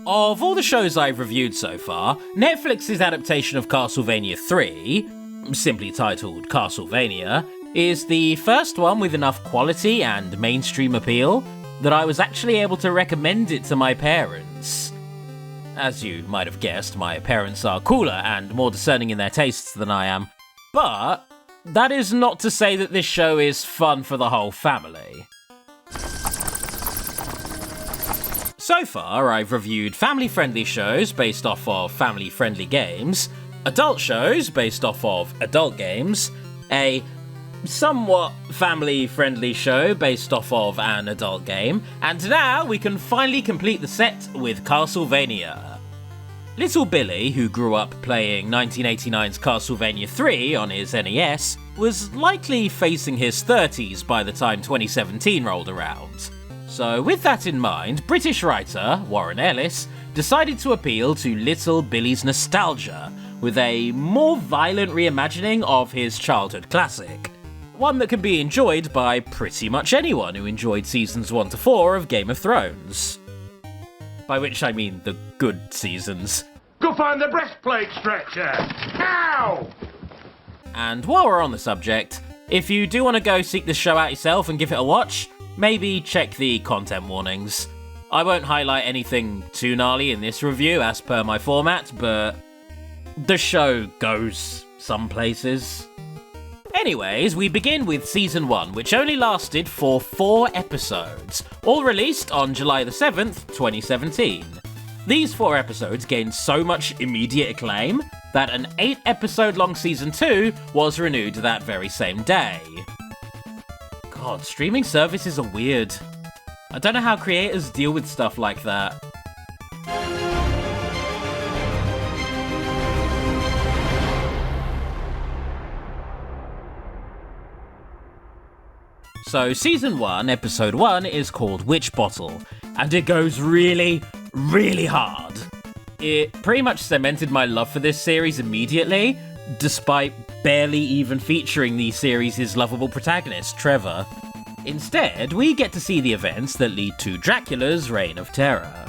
Of all the shows I've reviewed so far, Netflix's adaptation of Castlevania 3, simply titled Castlevania, is the first one with enough quality and mainstream appeal that I was actually able to recommend it to my parents. As you might have guessed, my parents are cooler and more discerning in their tastes than I am, but that is not to say that this show is fun for the whole family. So far, I've reviewed family-friendly shows based off of family-friendly games, adult shows based off of adult games, a somewhat family-friendly show based off of an adult game, and now we can finally complete the set with Castlevania. Little Billy, who grew up playing 1989's Castlevania 3 on his NES, was likely facing his 30s by the time 2017 rolled around. So with that in mind, British writer Warren Ellis decided to appeal to Little Billy's nostalgia with a more violent reimagining of his childhood classic. One that can be enjoyed by pretty much anyone who enjoyed seasons 1 to 4 of Game of Thrones. By which I mean the good seasons. Go find the breastplate stretcher! Now! And while we're on the subject, if you do want to go seek this show out yourself and give it a watch, maybe check the content warnings. I won't highlight anything too gnarly in this review as per my format, but the show goes some places. Anyways, we begin with Season 1, which only lasted for 4 episodes, all released on July the 7th, 2017. These 4 episodes gained so much immediate acclaim that an 8-episode-long Season 2 was renewed that very same day. God, streaming services are weird. I don't know how creators deal with stuff like that. So Season 1, Episode 1 is called Witchbottle, and it goes really, really hard. It pretty much cemented my love for this series immediately, despite barely even featuring the series' lovable protagonist, Trevor. Instead, we get to see the events that lead to Dracula's reign of terror.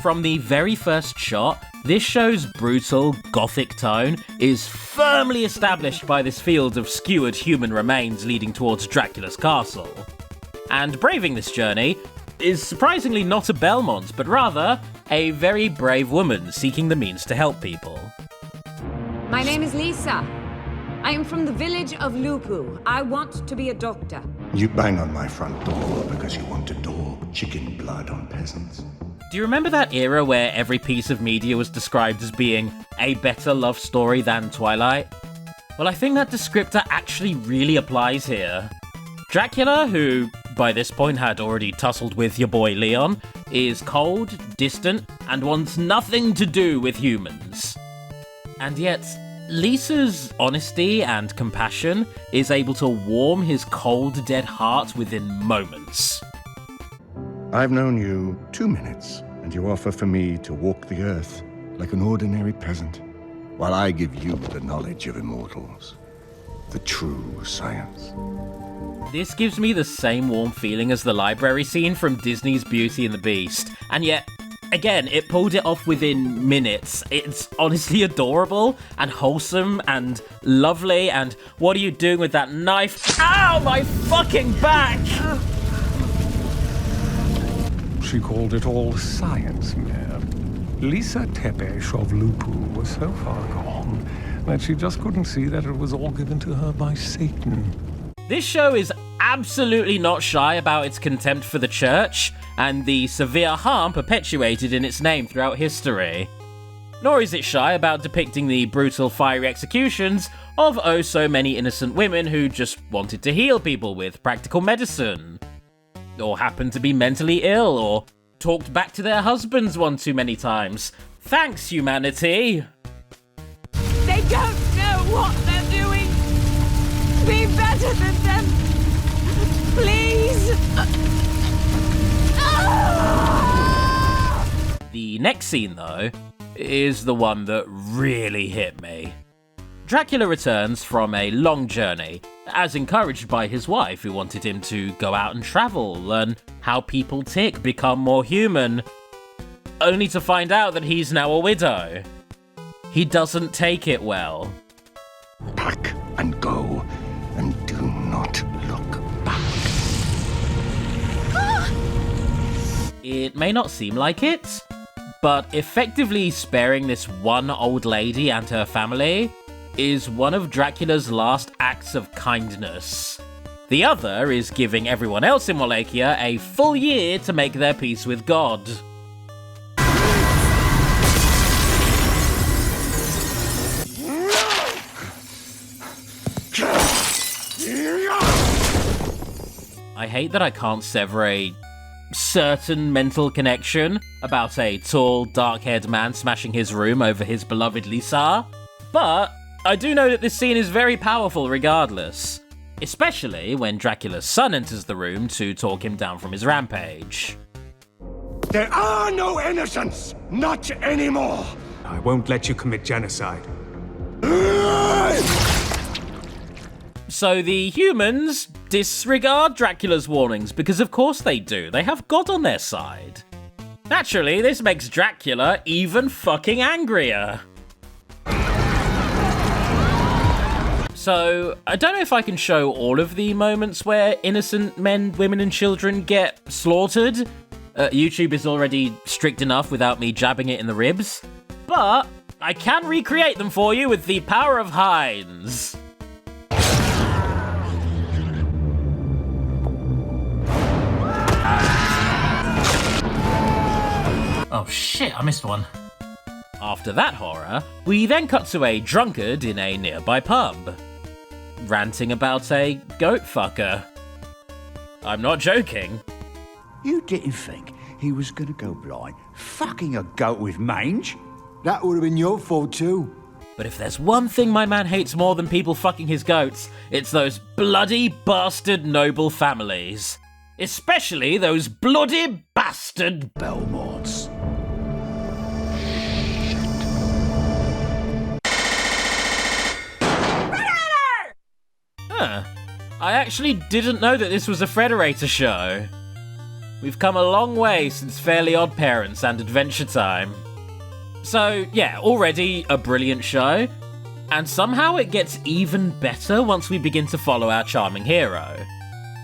From the very first shot, this show's brutal, gothic tone is firmly established by this field of skewered human remains leading towards Dracula's castle. And braving this journey is surprisingly not a Belmont, but rather a very brave woman seeking the means to help people. My name is Lisa. I am from the village of Lupu. I want to be a doctor. You bang on my front door because you want to daub chicken blood on peasants. Do you remember that era where every piece of media was described as being a better love story than Twilight? Well, I think that descriptor actually really applies here. Dracula, who by this point had already tussled with your boy Leon, is cold, distant, and wants nothing to do with humans. And yet, Lisa's honesty and compassion is able to warm his cold, dead heart within moments. I've known you 2 minutes, and you offer for me to walk the earth like an ordinary peasant, while I give you the knowledge of immortals, the true science. This gives me the same warm feeling as the library scene from Disney's Beauty and the Beast, and yet, again, it pulled it off within minutes. It's honestly adorable, and wholesome, and lovely, and what are you doing with that knife? Ow, my fucking back! She called it all science, ma'am. Lisa Tepesh of Lupu was so far gone that she just couldn't see that it was all given to her by Satan. This show is absolutely not shy about its contempt for the church and the severe harm perpetuated in its name throughout history. Nor is it shy about depicting the brutal, fiery executions of oh so many innocent women who just wanted to heal people with practical medicine, or happened to be mentally ill, or talked back to their husbands one too many times. Thanks, humanity! They don't know what they're doing! Be better than them! Please! The next scene, though, is the one that really hit me. Dracula returns from a long journey, as encouraged by his wife, who wanted him to go out and travel, learn how people tick, become more human, only to find out that he's now a widow. He doesn't take it well. Pack and go, and do not look back. It may not seem like it, but effectively sparing this one old lady and her family is one of Dracula's last acts of kindness. The other is giving everyone else in Wallachia a full year to make their peace with God. I hate that I can't sever a certain mental connection about a tall, dark-haired man smashing his room over his beloved Lisa, but I do know that this scene is very powerful regardless, especially when Dracula's son enters the room to talk him down from his rampage. There are no innocents! Not anymore! I won't let you commit genocide. So the humans disregard Dracula's warnings because of course they do. They have God on their side. Naturally, this makes Dracula even fucking angrier. So, I don't know if I can show all of the moments where innocent men, women, and children get slaughtered. YouTube is already strict enough without me jabbing it in the ribs. But I can recreate them for you with the power of Heinz. Oh shit, I missed one. After that horror, we then cut to a drunkard in a nearby pub, ranting about a goat fucker. I'm not joking. You didn't think he was gonna go blind fucking a goat with mange? That would have been your fault too. But if there's one thing my man hates more than people fucking his goats, it's those bloody bastard noble families. Especially those bloody bastard Belmonts. Huh. I actually didn't know that this was a Frederator show. We've come a long way since Fairly Odd Parents and Adventure Time. So, yeah, already a brilliant show, and somehow it gets even better once we begin to follow our charming hero.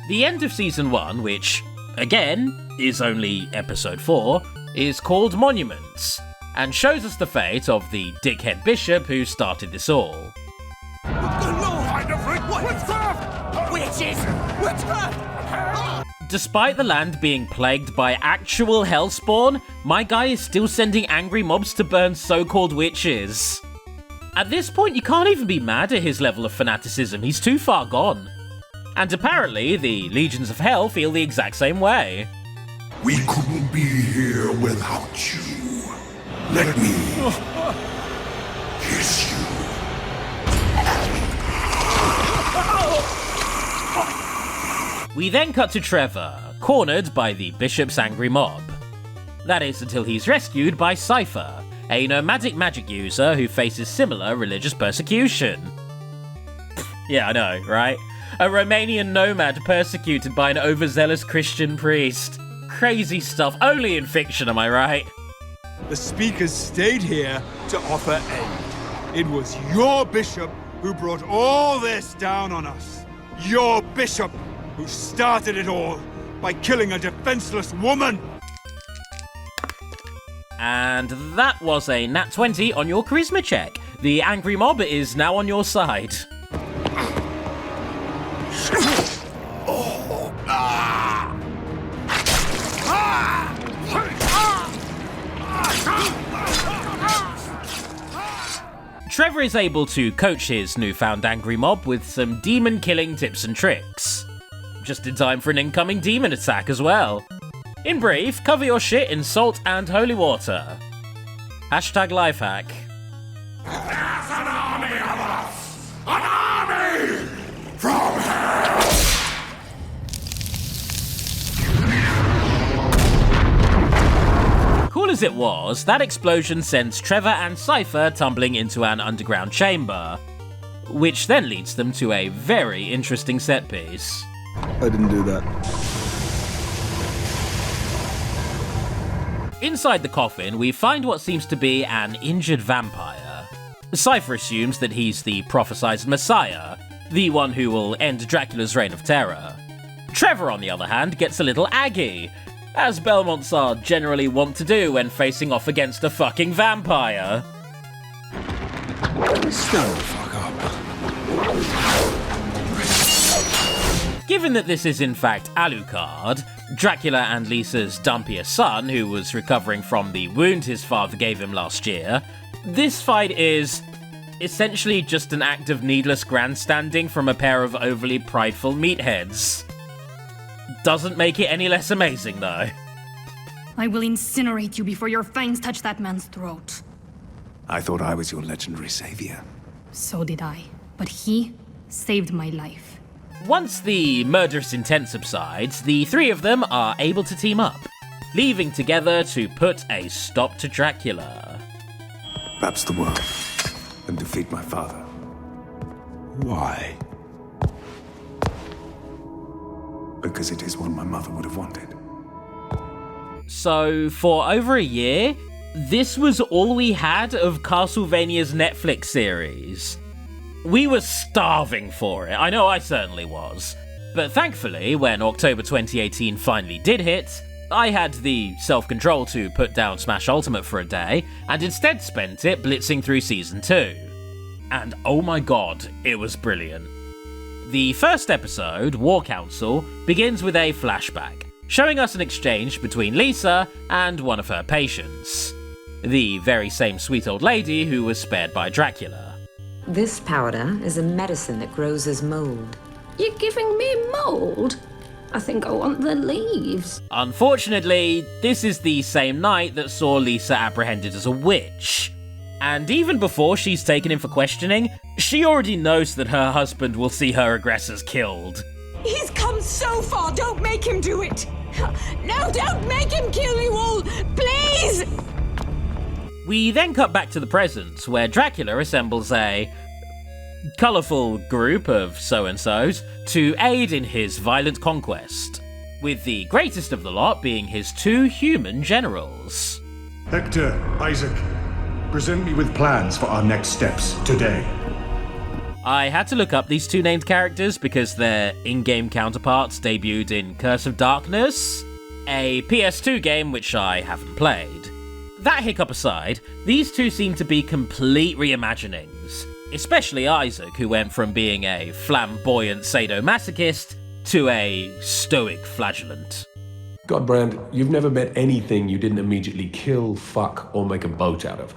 The end of Season 1, which, again, is only Episode 4, is called Monuments, and shows us the fate of the dickhead bishop who started this all. Witches! Witchbottle! Despite the land being plagued by actual hellspawn, my guy is still sending angry mobs to burn so-called witches. At this point, you can't even be mad at his level of fanaticism, he's too far gone. And apparently, the Legions of Hell feel the exact same way. We couldn't be here without you. Let me kiss you. We then cut to Trevor, cornered by the bishop's angry mob. That is until he's rescued by Sypha, a nomadic magic user who faces similar religious persecution. Yeah, I know, right? A Romanian nomad persecuted by an overzealous Christian priest. Crazy stuff, only in fiction, am I right? The speakers stayed here to offer aid. It was your bishop who brought all this down on us. Your bishop who started it all by killing a defenseless woman. And that was a nat 20 on your charisma check. The angry mob is now on your side. Trevor is able to coach his newfound angry mob with some demon-killing tips and tricks. Just in time for an incoming demon attack as well. In brief, cover your shit in salt and holy water. Hashtag lifehack. There's an army of us! An army from hell! Cool as it was, that explosion sends Trevor and Sypha tumbling into an underground chamber. which then leads them to a very interesting set piece. I didn't do that. Inside the coffin, we find what seems to be an injured vampire. Sypha assumes that he's the prophesied Messiah, the one who will end Dracula's reign of terror. Trevor, on the other hand, gets a little aggy, as Belmonts are generally wont to do when facing off against a fucking vampire. Stand the fuck up. Given that this is in fact Alucard, Dracula and Lisa's dumpier son, who was recovering from the wound his father gave him last year, this fight is essentially just an act of needless grandstanding from a pair of overly prideful meatheads. Doesn't make it any less amazing, though. I will incinerate you before your fangs touch that man's throat. I thought I was your legendary savior. So did I, but he saved my life. Once the murderous intent subsides, the three of them are able to team up, leaving together to put a stop to Dracula. Perhaps the world, and defeat my father. Why? Because it is what my mother would have wanted. So, for over a year, this was all we had of Castlevania's Netflix series. We were starving for it. I know I certainly was. But thankfully, when October 2018 finally did hit, I had the self-control to put down Smash Ultimate for a day, and instead spent it blitzing through Season 2. And oh my god, it was brilliant. The first episode, War Council, begins with a flashback, showing us an exchange between Lisa and one of her patients. The very same sweet old lady who was spared by Dracula. This powder is a medicine that grows as mold. You're giving me mold? I think I want the leaves. Unfortunately, this is the same night that saw Lisa apprehended as a witch. And even before she's taken in for questioning, she already knows that her husband will see her aggressors killed. He's come so far, don't make him do it! No, don't make him kill you all! Please! We then cut back to the present, where Dracula assembles a colourful group of so-and-sos to aid in his violent conquest, with the greatest of the lot being his two human generals. Hector, Isaac, present me with plans for our next steps today. I had to look up these two named characters because their in-game counterparts debuted in Curse of Darkness, a PS2 game which I haven't played. That hiccup aside, these two seem to be complete reimaginings, especially Isaac, who went from being a flamboyant sadomasochist to a stoic flagellant. Godbrand, you've never met anything you didn't immediately kill, fuck, or make a boat out of.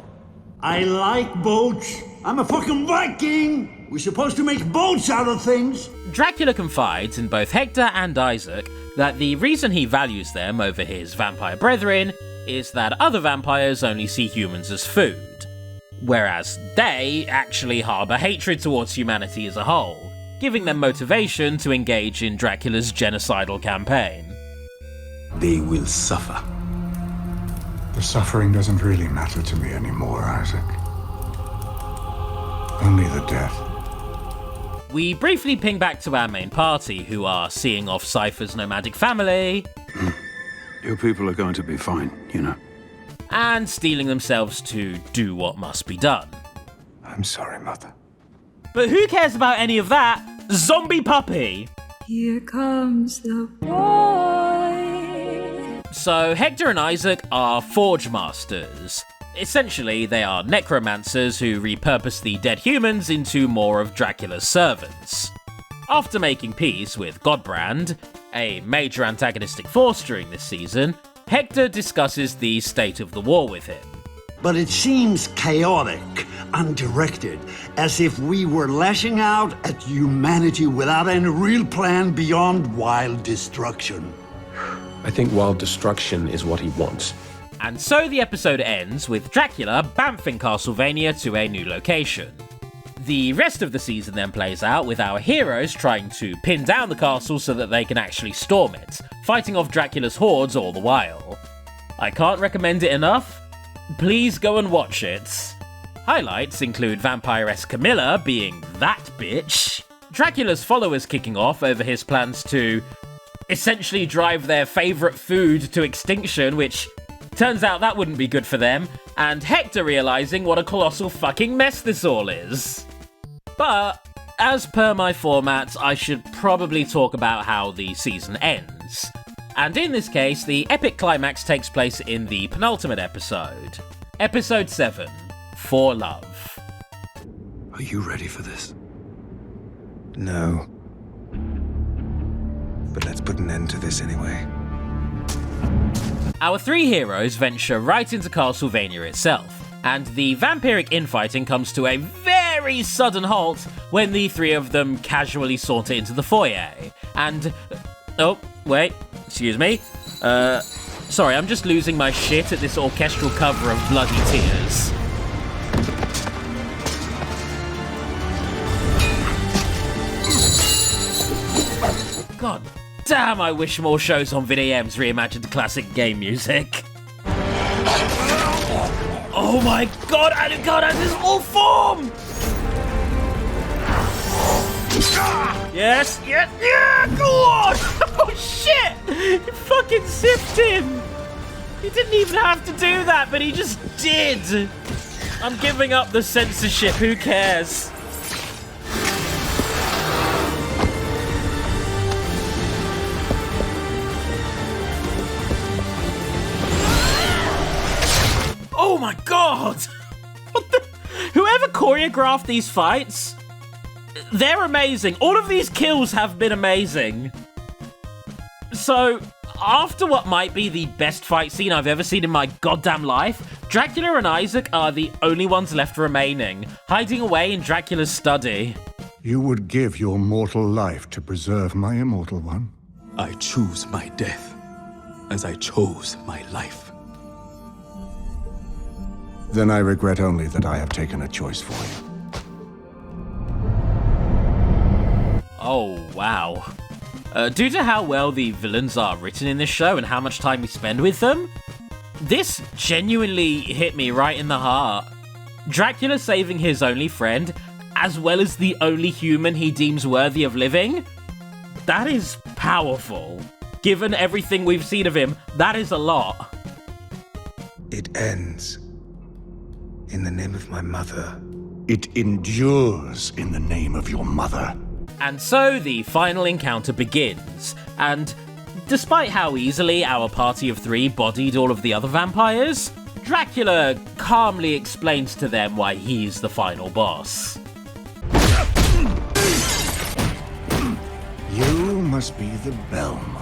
I like boats. I'm a fucking Viking. We're supposed to make boats out of things. Dracula confides in both Hector and Isaac that the reason he values them over his vampire brethren is that other vampires only see humans as food, whereas they actually harbour hatred towards humanity as a whole, giving them motivation to engage in Dracula's genocidal campaign. They will suffer. The suffering doesn't really matter to me anymore, Isaac. Only the death. We briefly ping back to our main party, who are seeing off Sypha's nomadic family. Your people are going to be fine, you know. And steeling themselves to do what must be done. I'm sorry, Mother. But who cares about any of that? Zombie puppy! Here comes the boy. So Hector and Isaac are Forge Masters. Essentially, they are necromancers who repurpose the dead humans into more of Dracula's servants. After making peace with Godbrand, a major antagonistic force during this season, Hector discusses the state of the war with him. But it seems chaotic, undirected, as if we were lashing out at humanity without any real plan beyond wild destruction. I think wild destruction is what he wants. And so the episode ends with Dracula bamfing Castlevania to a new location. The rest of the season then plays out with our heroes trying to pin down the castle so that they can actually storm it, fighting off Dracula's hordes all the while. I can't recommend it enough. Please go and watch it. Highlights include vampiress Camilla being that bitch, Dracula's followers kicking off over his plans to essentially drive their favourite food to extinction, which turns out that wouldn't be good for them, and Hector realising what a colossal fucking mess this all is. But, as per my format, I should probably talk about how the season ends. And in this case, the epic climax takes place in the penultimate episode. Episode 7, For Love. Are you ready for this? No. But let's put an end to this anyway. Our three heroes venture right into Castlevania itself, and the vampiric infighting comes to a very sudden halt when the three of them casually saunter into the foyer. And... oh, wait, excuse me. Sorry, I'm just losing my shit at this orchestral cover of Bloody Tears. God damn, I wish more shows on VidAMs reimagined classic game music. Oh my god, Alucard has his full form! Yes, yes, yeah, go on! Oh shit! He fucking zipped him! He didn't even have to do that, but he just did! I'm giving up the censorship, who cares? Oh my god! What the? Whoever choreographed these fights, they're amazing. All of these kills have been amazing. So, after what might be the best fight scene I've ever seen in my goddamn life, Dracula and Isaac are the only ones left remaining, hiding away in Dracula's study. You would give your mortal life to preserve my immortal one? I choose my death, as I chose my life. Then I regret only that I have taken a choice for you. Oh, wow. Due to how well the villains are written in this show and how much time we spend with them, this genuinely hit me right in the heart. Dracula saving his only friend, as well as the only human he deems worthy of living? That is powerful. Given everything we've seen of him, that is a lot. It ends in the name of my mother. It endures in the name of your mother. And so the final encounter begins, and despite how easily our party of three bodied all of the other vampires, Dracula calmly explains to them why he's the final boss. You must be the Belmont.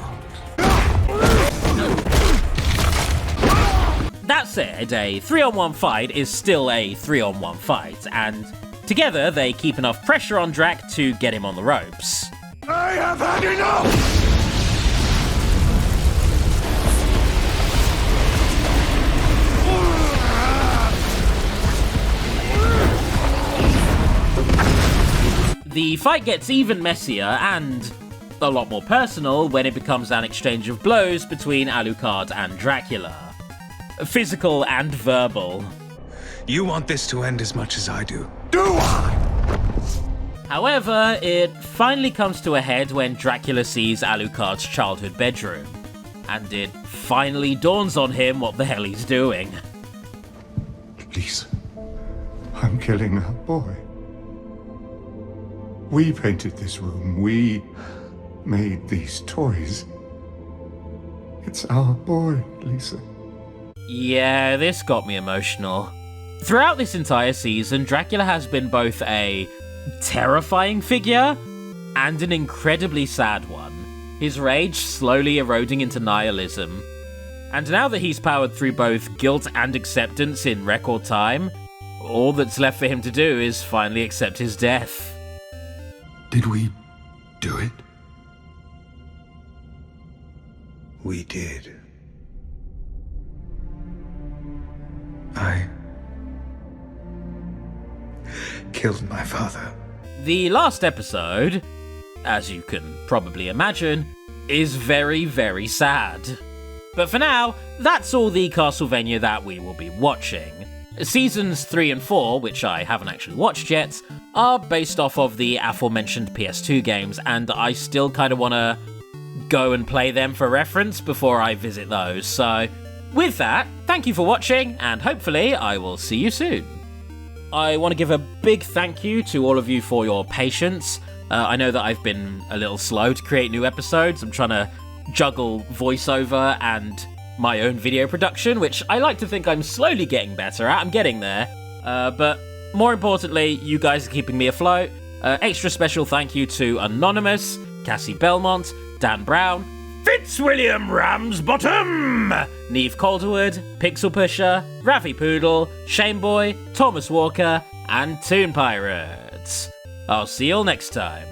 That said, a 3-on-1 fight is still a 3-on-1 fight, and together they keep enough pressure on Drac to get him on the ropes. I have had enough! The fight gets even messier and a lot more personal when it becomes an exchange of blows between Alucard and Dracula. Physical and verbal. You want this to end as much as I do. Do I? However, it finally comes to a head when Dracula sees Alucard's childhood bedroom, and it finally dawns on him what the hell he's doing. Lisa, I'm killing our boy. We painted this room. We made these toys. It's our boy, Lisa. Yeah, this got me emotional. Throughout this entire season, Dracula has been both a terrifying figure and an incredibly sad one, his rage slowly eroding into nihilism. And now that he's powered through both guilt and acceptance in record time, all that's left for him to do is finally accept his death. Did we do it? We did. I killed my father. The last episode, as you can probably imagine, is very, very sad. But for now, that's all the Castlevania that we will be watching. Seasons 3 and 4, which I haven't actually watched yet, are based off of the aforementioned PS2 games, and I still kind of want to go and play them for reference before I visit those. So, with that, thank you for watching, and hopefully I will see you soon. I want to give a big thank you to all of you for your patience. I know that I've been a little slow to create new episodes. I'm trying to juggle voiceover and my own video production, which I like to think I'm slowly getting better at. I'm getting there. But more importantly, you guys are keeping me afloat. Extra special thank you to Anonymous, Cassie Belmont, Dan Brown, Fitzwilliam Ramsbottom, Neve Calderwood, Pixel Pusher, Raffy Poodle, Shameboy, Thomas Walker, and Toon Pirates. I'll see you all next time.